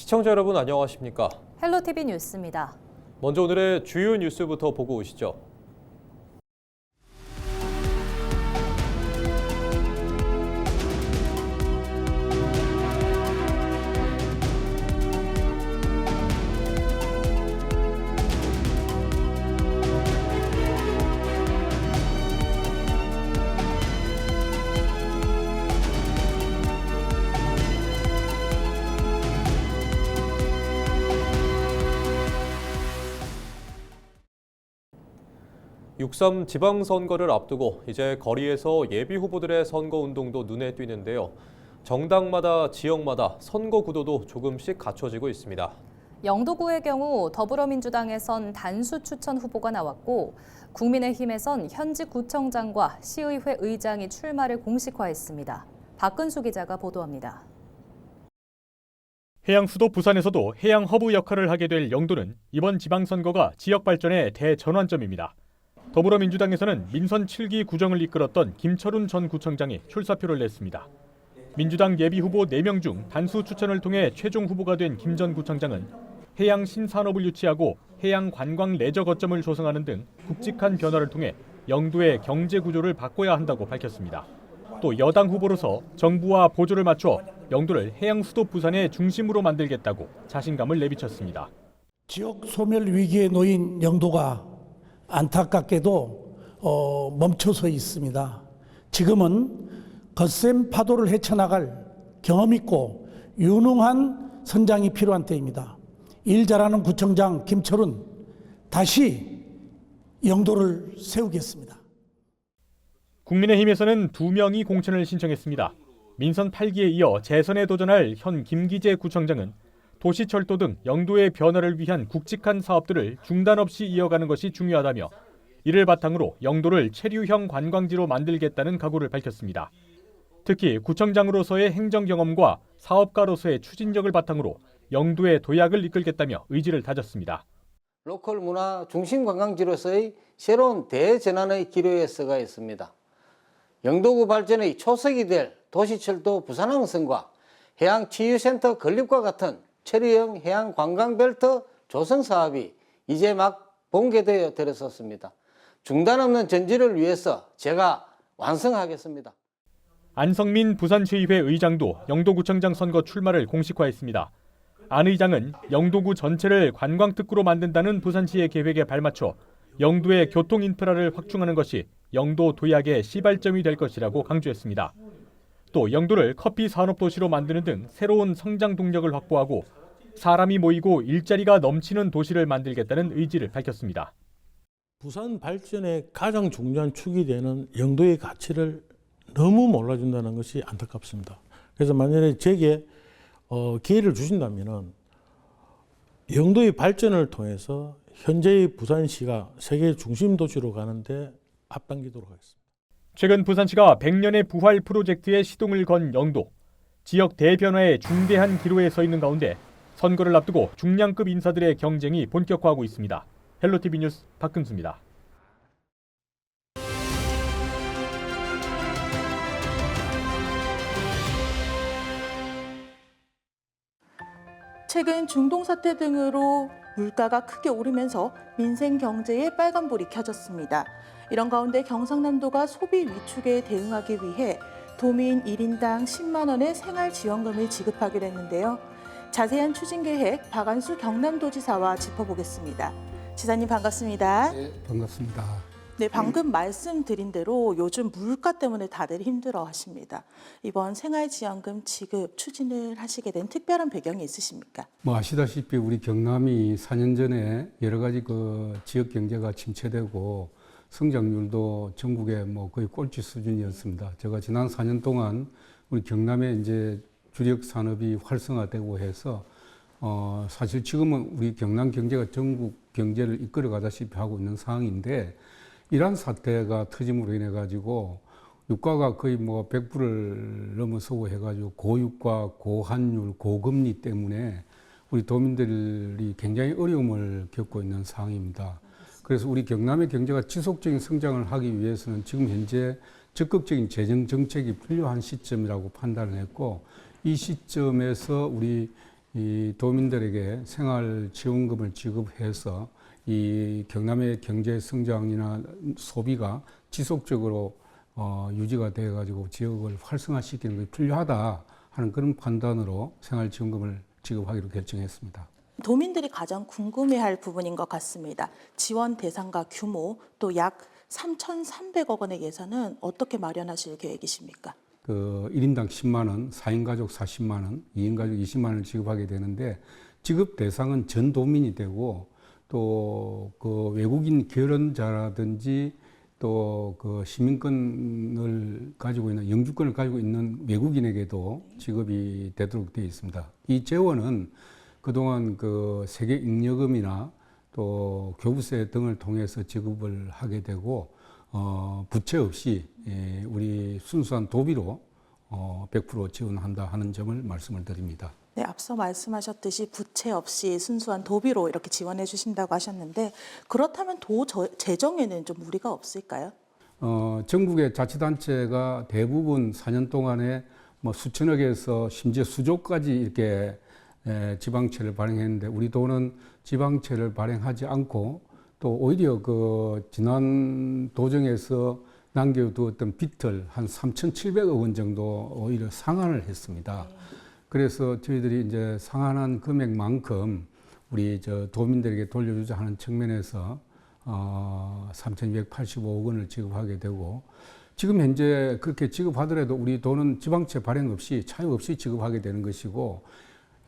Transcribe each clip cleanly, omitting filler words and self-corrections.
시청자 여러분 안녕하십니까? 헬로티비 뉴스입니다. 먼저 오늘의 주요 뉴스부터 보고 오시죠. (6.3) 지방선거를 앞두고 이제 거리에서 예비 후보들의 선거운동도 눈에 띄는데요. 정당마다 지역마다 선거 구도도 조금씩 갖춰지고 있습니다. 영도구의 경우 더불어민주당에선 단수 추천 후보가 나왔고 국민의힘에선 현직 구청장과 시의회 의장이 출마를 공식화했습니다. 박근수 기자가 보도합니다. 해양 수도 부산에서도 해양 허브 역할을 하게 될 영도는 이번 지방선거가 지역 발전의 대전환점입니다. 더불어민주당에서는 민선 7기 구정을 이끌었던 김철훈 전 구청장이 출사표를 냈습니다. 민주당 예비후보 4명 중 단수 추천을 통해 최종 후보가 된 김 전 구청장은 해양 신산업을 유치하고 해양 관광 레저 거점을 조성하는 등 굵직한 변화를 통해 영도의 경제 구조를 바꿔야 한다고 밝혔습니다. 또 여당 후보로서 정부와 보조를 맞춰 영도를 해양 수도 부산의 중심으로 만들겠다고 자신감을 내비쳤습니다. 지역 소멸 위기에 놓인 영도가 안타깝게도 멈춰서 있습니다. 지금은 거센 파도를 헤쳐나갈 경험 있고 유능한 선장이 필요한 때입니다. 일 잘하는 구청장 김철훈, 다시 영도를 세우겠습니다. 국민의힘에서는 2명이 공천을 신청했습니다. 민선 8기에 이어 재선에 도전할 현 김기재 구청장은 도시철도 등 영도의 변화를 위한 굵직한 사업들을 중단 없이 이어가는 것이 중요하다며 이를 바탕으로 영도를 체류형 관광지로 만들겠다는 각오를 밝혔습니다. 특히 구청장으로서의 행정 경험과 사업가로서의 추진력을 바탕으로 영도의 도약을 이끌겠다며 의지를 다졌습니다. 로컬 문화 중심 관광지로서의 새로운 대전환의 기로에 서가 있습니다. 영도구 발전의 초석이 될 도시철도 부산항선과 해양치유센터 건립과 같은 체류형 해양 관광벨트 조성 사업이 이제 막 본계되어 들어섰습니다. 중단 없는 전진을 위해서 제가 완성하겠습니다. 안성민 부산시의회 의장도 영도구청장 선거 출마를 공식화했습니다. 안 의장은 영도구 전체를 관광특구로 만든다는 부산시의 계획에 발맞춰 영도의 교통 인프라를 확충하는 것이 영도 도약의 시발점이 될 것이라고 강조했습니다. 또 영도를 커피 산업도시로 만드는 등 새로운 성장 동력을 확보하고 사람이 모이고 일자리가 넘치는 도시를 만들겠다는 의지를 밝혔습니다. 부산 발전의 가장 중요한 축이 되는 영도의 가치를 너무 몰라준다는 것이 안타깝습니다. 그래서 만약에 제게 기회를 주신다면 영도의 발전을 통해서 현재의 부산시가 세계 중심 도시로 가는데 앞당기도록 하겠습니다. 최근 부산시가 100년의 부활 프로젝트에 시동을 건 영도. 지역 대변화의 중대한 기로에 서 있는 가운데 선거를 앞두고 중량급 인사들의 경쟁이 본격화하고 있습니다. 헬로티비 뉴스 박근수입니다. 최근 중동 사태 등으로 물가가 크게 오르면서 민생 경제에 빨간불이 켜졌습니다. 이런 가운데 경상남도가 소비 위축에 대응하기 위해 도민 1인당 10만 원의 생활지원금을 지급하기로 했는데요. 자세한 추진 계획 박안수 경남도지사와 짚어보겠습니다. 지사님 반갑습니다. 네, 반갑습니다. 네, 방금 말씀드린 대로 요즘 물가 때문에 다들 힘들어하십니다. 이번 생활지원금 지급 추진을 하시게 된 특별한 배경이 있으십니까? 아시다시피 우리 경남이 4년 전에 여러 가지 지역 경제가 침체되고 성장률도 전국의 거의 꼴찌 수준이었습니다. 제가 지난 4년 동안 우리 경남에 이제 주력 산업이 활성화되고 해서 사실 지금은 우리 경남 경제가 전국 경제를 이끌어 가다시피 하고 있는 상황인데 이러한 사태가 터짐으로 인해 가지고 유가가 거의 100불을 넘어서고 해가지고 고유가, 고환율, 고금리 때문에 우리 도민들이 굉장히 어려움을 겪고 있는 상황입니다. 그래서 우리 경남의 경제가 지속적인 성장을 하기 위해서는 지금 현재 적극적인 재정 정책이 필요한 시점이라고 판단을 했고 이 시점에서 우리 이 도민들에게 생활 지원금을 지급해서 이 경남의 경제 성장이나 소비가 지속적으로 유지가 돼 가지고 지역을 활성화시키는 것이 필요하다 하는 그런 판단으로 생활 지원금을 지급하기로 결정했습니다. 도민들이 가장 궁금해할 부분인 것 같습니다. 지원 대상과 규모 또 약 3,300억 원의 예산은 어떻게 마련하실 계획이십니까? 그 1인당 10만 원, 4인 가족 40만 원, 2인 가족 20만 원을 지급하게 되는데 지급 대상은 전 도민이 되고 또 그 외국인 결혼자라든지 또 그 시민권을 가지고 있는 영주권을 가지고 있는 외국인에게도 지급이 되도록 되어 있습니다. 이 재원은 그동안 그 세계 잉여금이나 또 교부세 등을 통해서 지급을 하게 되고 부채 없이 우리 순수한 도비로 100% 지원한다 하는 점을 말씀을 드립니다. 네, 앞서 말씀하셨듯이 부채 없이 순수한 도비로 이렇게 지원해 주신다고 하셨는데 그렇다면 도 재정에는 좀 무리가 없을까요? 전국의 자치단체가 대부분 4년 동안에 뭐 수천억에서 심지어 수조까지 이렇게 지방채를 발행했는데 우리 도는 지방채를 발행하지 않고 또 오히려 그 지난 도정에서 남겨두었던 빚을 한 3,700억 원 정도 오히려 상환을 했습니다. 그래서 저희들이 이제 상환한 금액만큼 우리 도민들에게 돌려주자 하는 측면에서 3,285억 원을 지급하게 되고 지금 현재 그렇게 지급하더라도 우리 도는 지방채 발행 없이 차유 없이 지급하게 되는 것이고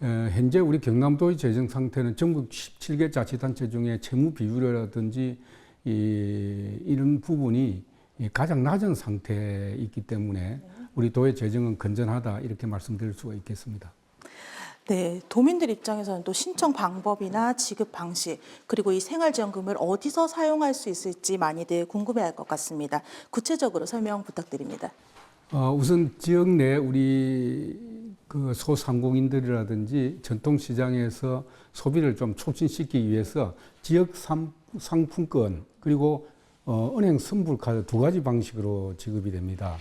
현재 우리 경남도의 재정 상태는 전국 17개 자치단체 중에 채무 비율이라든지 이런 부분이 가장 낮은 상태에 있기 때문에 우리 도의 재정은 건전하다 이렇게 말씀드릴 수가 있겠습니다. 네, 도민들 입장에서는 또 신청 방법이나 지급 방식 그리고 이 생활지원금을 어디서 사용할 수 있을지 많이들 궁금해할 것 같습니다. 구체적으로 설명 부탁드립니다. 우선 지역 내 우리 그 소상공인들이라든지 전통시장에서 소비를 좀 촉진시키기 위해서 지역 상품권 그리고 은행 선불카드 두 가지 방식으로 지급이 됩니다.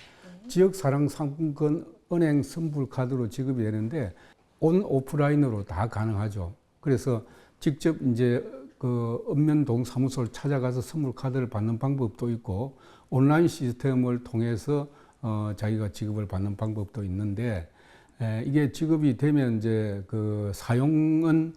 지역 사랑 상품권 은행 선불카드로 지급이 되는데 온 오프라인으로 다 가능하죠. 그래서 직접 이제 그 읍면동 사무소를 찾아가서 선불카드를 받는 방법도 있고 온라인 시스템을 통해서 자기가 지급을 받는 방법도 있는데 이게 지급이 되면 이제 그 사용은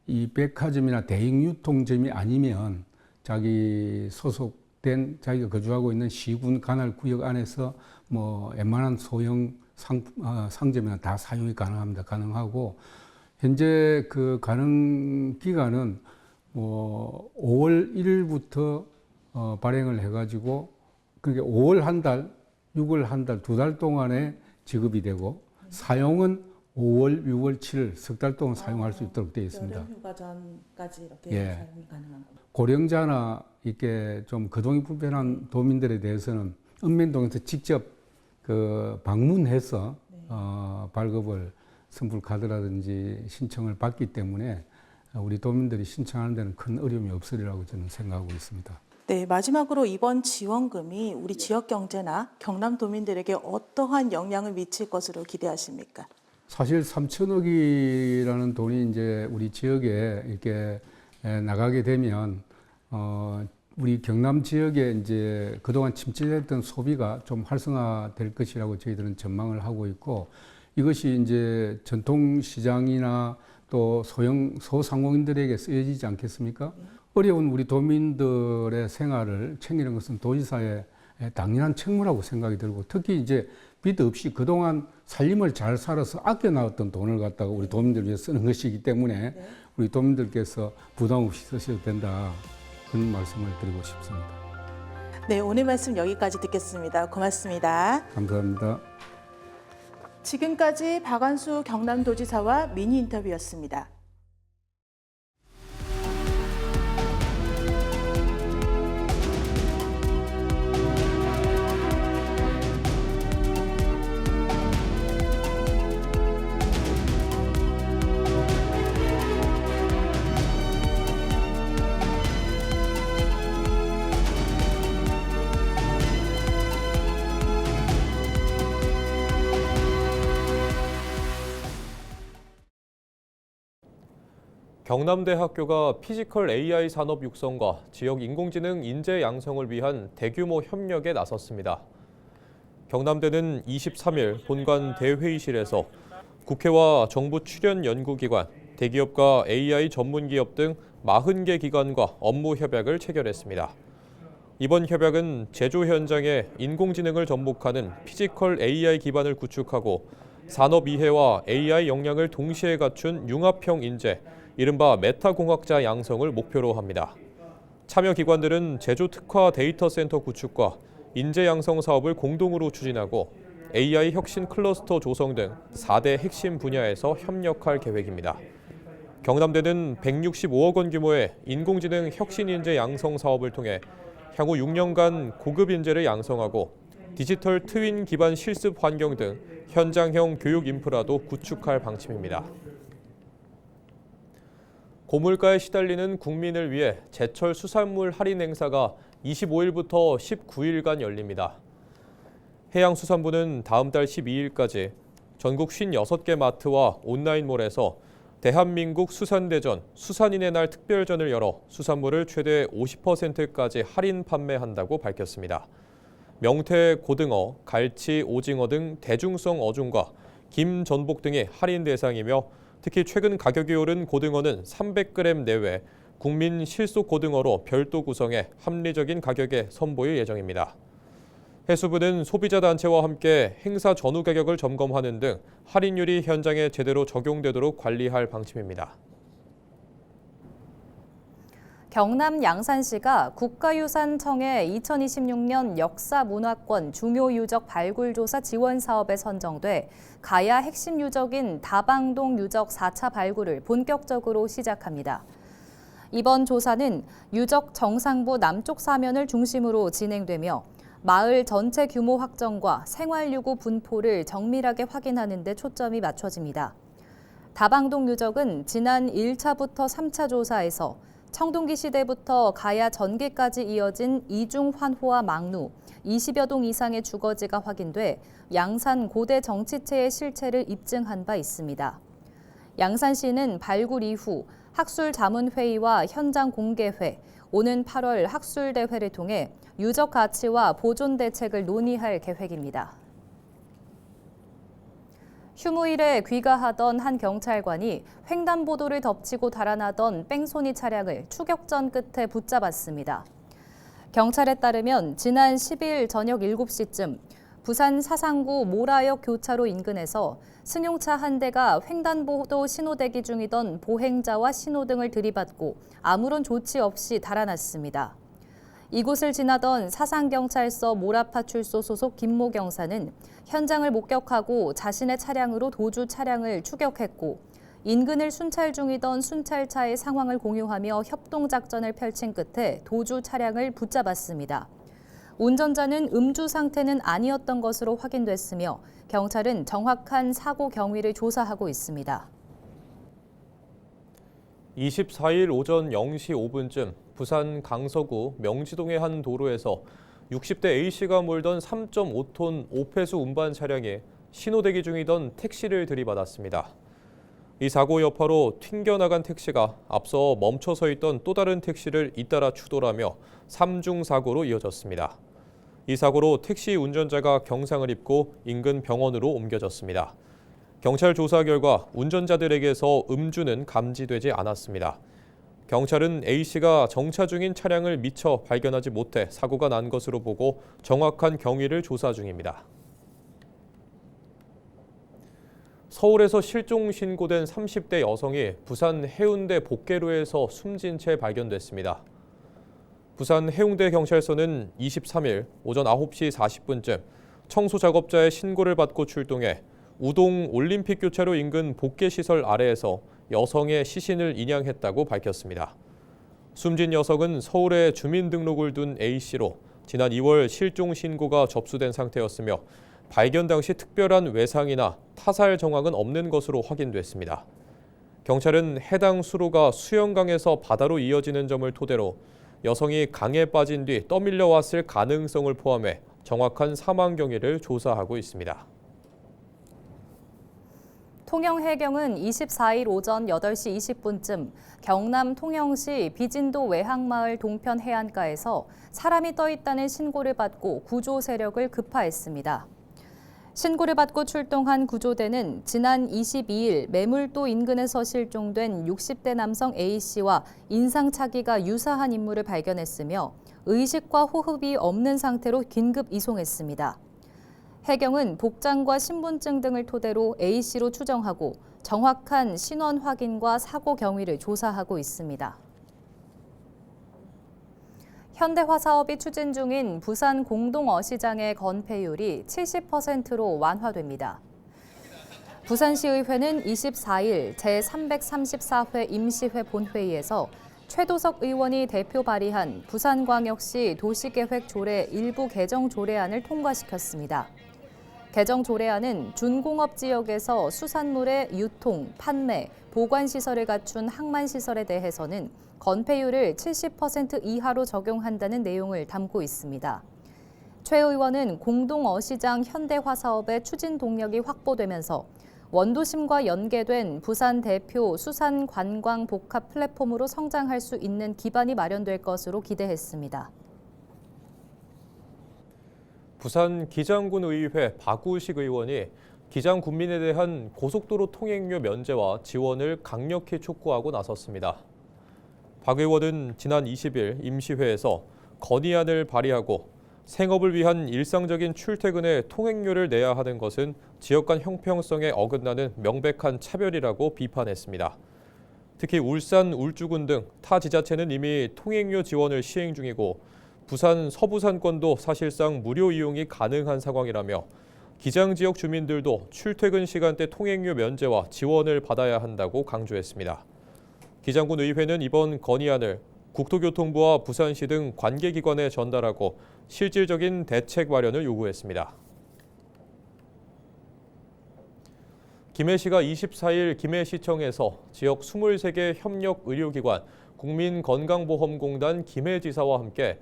이 백화점이나 대형 유통점이 아니면 자기 소속된 자기가 거주하고 있는 시군 관할 구역 안에서 뭐 웬만한 소형 상점이나 다 사용이 가능합니다. 가능하고 현재 그 가능 기간은 뭐 5월 1일부터 발행을 해가지고 그러니까 5월 한 달, 6월 한 달, 두 달 동안에 지급이 되고 사용은 5월, 6월, 7일 석 달 동안 사용할 수 있도록 되어 있습니다. 여름 휴가 전까지 이렇게 사용이 가능한 겁니다. 고령자나 이렇게 좀 거동이 불편한 도민들에 대해서는 읍면동에서 직접 그 방문해서 발급을 선불카드라든지 신청을 받기 때문에 우리 도민들이 신청하는 데는 큰 어려움이 없으리라고 저는 생각하고 있습니다. 네, 마지막으로 이번 지원금이 우리 지역 경제나 경남 도민들에게 어떠한 영향을 미칠 것으로 기대하십니까? 사실 3천억이라는 돈이 이제 우리 지역에 이렇게 나가게 되면 우리 경남 지역에 이제 그동안 침체됐던 소비가 좀 활성화될 것이라고 저희들은 전망을 하고 있고 이것이 이제 전통시장이나 또 소상공인들에게 쓰여지지 않겠습니까? 어려운 우리 도민들의 생활을 챙기는 것은 도지사의 당연한 책무라고 생각이 들고 특히 이제 빚 없이 그동안 살림을 잘 살아서 아껴 나왔던 돈을 갖다가 우리 도민들 위해 쓰는 것이기 때문에 우리 도민들께서 부담 없이 쓰셔도 된다 그런 말씀을 드리고 싶습니다. 네, 오늘 말씀 여기까지 듣겠습니다. 고맙습니다. 감사합니다. 지금까지 박안수 경남도지사와 미니 인터뷰였습니다. 경남대학교가 피지컬 AI 산업 육성과 지역 인공지능 인재 양성을 위한 대규모 협력에 나섰습니다. 경남대는 23일 본관 대회의실에서 국회와 정부 출연 연구기관, 대기업과 AI 전문기업 등 40개 기관과 업무 협약을 체결했습니다. 이번 협약은 제조 현장에 인공지능을 접목하는 피지컬 AI 기반을 구축하고 산업 이해와 AI 역량을 동시에 갖춘 융합형 인재, 이른바 메타공학자 양성을 목표로 합니다. 참여 기관들은 제조 특화 데이터 센터 구축과 인재 양성 사업을 공동으로 추진하고 AI 혁신 클러스터 조성 등 4대 핵심 분야에서 협력할 계획입니다. 경남대는 165억 원 규모의 인공지능 혁신 인재 양성 사업을 통해 향후 6년간 고급 인재를 양성하고 디지털 트윈 기반 실습 환경 등 현장형 교육 인프라도 구축할 방침입니다. 고물가에 시달리는 국민을 위해 제철 수산물 할인 행사가 25일부터 19일간 열립니다. 해양수산부는 다음 달 12일까지 전국 56개 마트와 온라인몰에서 대한민국 수산대전, 수산인의 날 특별전을 열어 수산물을 최대 50%까지 할인 판매한다고 밝혔습니다. 명태, 고등어, 갈치, 오징어 등 대중성 어종과 김, 전복 등이 할인 대상이며 특히 최근 가격이 오른 고등어는 300g 내외 국민 실속 고등어로 별도 구성해 합리적인 가격에 선보일 예정입니다. 해수부는 소비자단체와 함께 행사 전후 가격을 점검하는 등 할인율이 현장에 제대로 적용되도록 관리할 방침입니다. 경남 양산시가 국가유산청의 2026년 역사문화권 중요유적 발굴조사 지원사업에 선정돼 가야 핵심 유적인 다방동 유적 4차 발굴을 본격적으로 시작합니다. 이번 조사는 유적 정상부 남쪽 사면을 중심으로 진행되며 마을 전체 규모 확정과 생활유구 분포를 정밀하게 확인하는 데 초점이 맞춰집니다. 다방동 유적은 지난 1차부터 3차 조사에서 청동기 시대부터 가야 전기까지 이어진 이중환호와 망루, 20여 동 이상의 주거지가 확인돼 양산 고대 정치체의 실체를 입증한 바 있습니다. 양산시는 발굴 이후 학술자문회의와 현장 공개회, 오는 8월 학술대회를 통해 유적 가치와 보존 대책을 논의할 계획입니다. 휴무일에 귀가하던 한 경찰관이 횡단보도를 덮치고 달아나던 뺑소니 차량을 추격전 끝에 붙잡았습니다. 경찰에 따르면 지난 10일 저녁 7시쯤 부산 사상구 모라역 교차로 인근에서 승용차 한 대가 횡단보도 신호대기 중이던 보행자와 신호등을 들이받고 아무런 조치 없이 달아났습니다. 이곳을 지나던 사상경찰서 모라파출소 소속 김모 경사는 현장을 목격하고 자신의 차량으로 도주 차량을 추격했고 인근을 순찰 중이던 순찰차의 상황을 공유하며 협동작전을 펼친 끝에 도주 차량을 붙잡았습니다. 운전자는 음주 상태는 아니었던 것으로 확인됐으며 경찰은 정확한 사고 경위를 조사하고 있습니다. 24일 오전 0시 5분쯤 부산 강서구 명지동의 한 도로에서 60대 A씨가 몰던 3.5톤 오폐수 운반 차량에 신호대기 중이던 택시를 들이받았습니다. 이 사고 여파로 튕겨나간 택시가 앞서 멈춰 서 있던 또 다른 택시를 잇따라 추돌하며 3중 사고로 이어졌습니다. 이 사고로 택시 운전자가 경상을 입고 인근 병원으로 옮겨졌습니다. 경찰 조사 결과 운전자들에게서 음주는 감지되지 않았습니다. 경찰은 A씨가 정차 중인 차량을 미처 발견하지 못해 사고가 난 것으로 보고 정확한 경위를 조사 중입니다. 서울에서 실종 신고된 30대 여성이 부산 해운대 복개로에서 숨진 채 발견됐습니다. 부산 해운대 경찰서는 23일 오전 9시 40분쯤 청소 작업자의 신고를 받고 출동해 우동 올림픽 교차로 인근 복개시설 아래에서 여성의 시신을 인양했다고 밝혔습니다. 숨진 여성은 서울에 주민등록을 둔 A씨로 지난 2월 실종 신고가 접수된 상태였으며 발견 당시 특별한 외상이나 타살 정황은 없는 것으로 확인됐습니다. 경찰은 해당 수로가 수영강에서 바다로 이어지는 점을 토대로 여성이 강에 빠진 뒤 떠밀려 왔을 가능성을 포함해 정확한 사망 경위를 조사하고 있습니다. 통영해경은 24일 오전 8시 20분쯤 경남 통영시 비진도 외항마을 동편 해안가에서 사람이 떠 있다는 신고를 받고 구조 세력을 급파했습니다. 신고를 받고 출동한 구조대는 지난 22일 매물도 인근에서 실종된 60대 남성 A씨와 인상착의가 유사한 인물을 발견했으며 의식과 호흡이 없는 상태로 긴급 이송했습니다. 해경은 복장과 신분증 등을 토대로 A씨로 추정하고 정확한 신원 확인과 사고 경위를 조사하고 있습니다. 현대화사업이 추진 중인 부산 공동어시장의 건폐율이 70%로 완화됩니다. 부산시의회는 24일 제334회 임시회 본회의에서 최도석 의원이 대표 발의한 부산광역시 도시계획 조례 일부 개정 조례안을 통과시켰습니다. 개정 조례안은 준공업 지역에서 수산물의 유통, 판매, 보관시설을 갖춘 항만시설에 대해서는 건폐율을 70% 이하로 적용한다는 내용을 담고 있습니다. 최 의원은 공동어시장 현대화 사업의 추진 동력이 확보되면서 원도심과 연계된 부산 대표 수산관광 복합 플랫폼으로 성장할 수 있는 기반이 마련될 것으로 기대했습니다. 부산 기장군의회 박우식 의원이 기장 군민에 대한 고속도로 통행료 면제와 지원을 강력히 촉구하고 나섰습니다. 박 의원은 지난 20일 임시회에서 건의안을 발의하고 생업을 위한 일상적인 출퇴근에 통행료를 내야 하는 것은 지역 간 형평성에 어긋나는 명백한 차별이라고 비판했습니다. 특히 울산, 울주군 등 타 지자체는 이미 통행료 지원을 시행 중이고 부산 서부산권도 사실상 무료 이용이 가능한 상황이라며 기장 지역 주민들도 출퇴근 시간대 통행료 면제와 지원을 받아야 한다고 강조했습니다. 기장군 의회는 이번 건의안을 국토교통부와 부산시 등 관계기관에 전달하고 실질적인 대책 마련을 요구했습니다. 김해시가 24일 김해시청에서 지역 23개 협력 의료기관, 국민건강보험공단 김해지사와 함께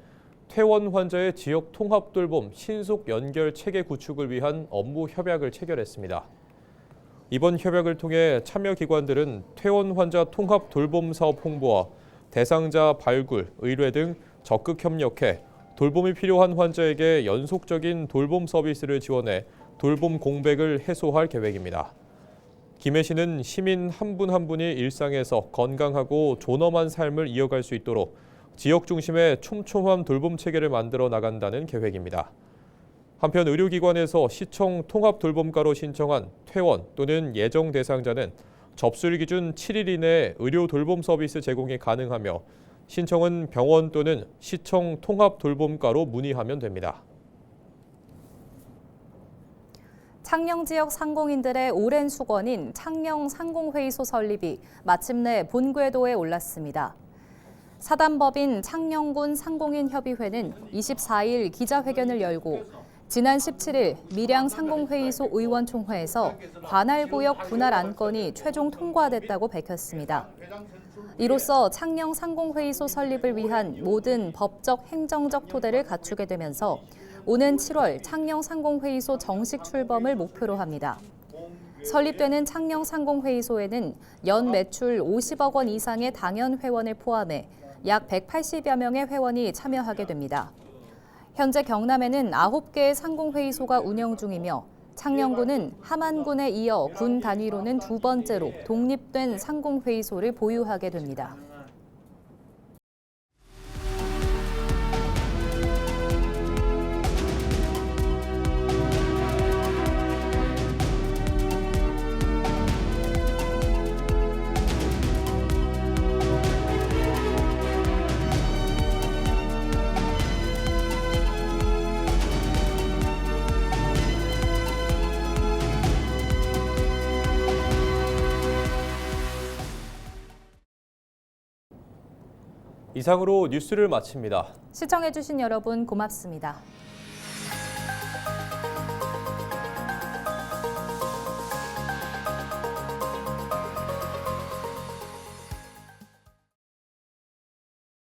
퇴원 환자의 지역 통합 돌봄 신속 연결 체계 구축을 위한 업무 협약을 체결했습니다. 이번 협약을 통해 참여 기관들은 퇴원 환자 통합 돌봄 사업 홍보와 대상자 발굴, 의뢰 등 적극 협력해 돌봄이 필요한 환자에게 연속적인 돌봄 서비스를 지원해 돌봄 공백을 해소할 계획입니다. 김해시는 시민 한 분 한 분이 일상에서 건강하고 존엄한 삶을 이어갈 수 있도록 지역 중심의 촘촘한 돌봄 체계를 만들어 나간다는 계획입니다. 한편 의료기관에서 시청 통합 돌봄가로 신청한 퇴원 또는 예정 대상자는 접수일 기준 7일 이내에 의료 돌봄 서비스 제공이 가능하며 신청은 병원 또는 시청 통합 돌봄가로 문의하면 됩니다. 창녕 지역 상공인들의 오랜 수건인 창녕 상공회의소 설립이 마침내 본궤도에 올랐습니다. 사단법인 창녕군 상공인협의회는 24일 기자회견을 열고 지난 17일 밀양 상공회의소 의원총회에서 관할구역 분할 안건이 최종 통과됐다고 밝혔습니다. 이로써 창녕 상공회의소 설립을 위한 모든 법적, 행정적 토대를 갖추게 되면서 오는 7월 창녕 상공회의소 정식 출범을 목표로 합니다. 설립되는 창녕 상공회의소에는 연 매출 50억 원 이상의 당연 회원을 포함해 약 180여 명의 회원이 참여하게 됩니다. 현재 경남에는 9개의 상공회의소가 운영 중이며 창녕군은 함안군에 이어 군 단위로는 두 번째로 독립된 상공회의소를 보유하게 됩니다. 이상으로 뉴스를 마칩니다. 시청해주신 여러분 고맙습니다.